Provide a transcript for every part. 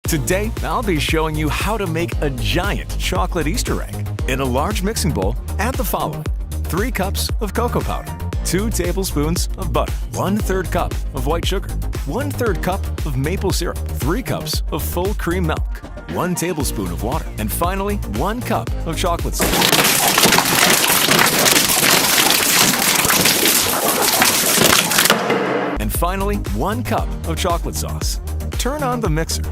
Today, I'll be showing you how to make a giant chocolate Easter egg. In a large mixing bowl, add the following: 3 cups of cocoa powder, 2 tablespoons of butter, 1/3 cup of white sugar, 1/3 cup of maple syrup, 3 cups of full cream milk, 1 tablespoon of water, and finally, 1 cup of chocolate syrup. And finally, 1 cup of chocolate sauce. Turn on the mixer.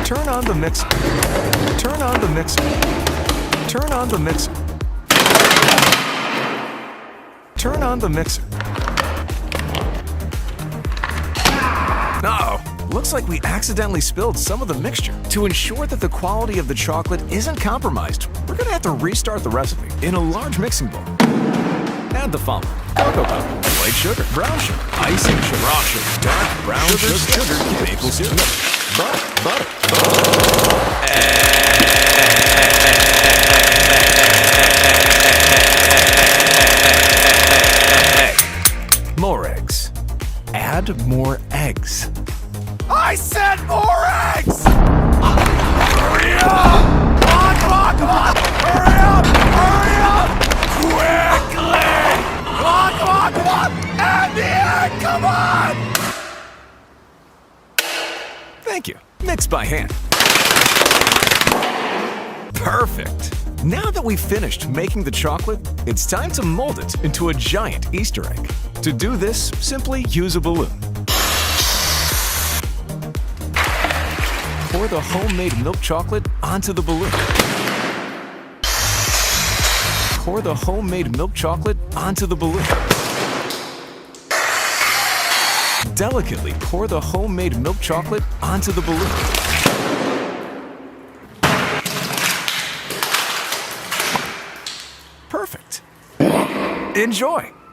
Turn on the mixer. Turn on the mixer. Turn on the mixer. Turn on the mixer. Uh-oh, looks like we accidentally spilled some of the mixture. To ensure that the quality of the chocolate isn't compromised, we're gonna have to restart the recipe. In a large mixing bowl, add the following: cocoa powder, white sugar, brown sugar, icing sugar, raw sugar, dark brown sugar, maple syrup, butter, egg. More eggs. Add more eggs. I said more eggs! Hurry up! Come on! Hurry up! Quickly! Come on! And the egg, come on! Thank you. Mix by hand. Perfect. Now that we've finished making the chocolate, it's time to mold it into a giant Easter egg. To do this, simply use a balloon. Pour the homemade milk chocolate onto the balloon. Pour the homemade milk chocolate onto the balloon. Delicately pour the homemade milk chocolate onto the balloon. Perfect. Enjoy!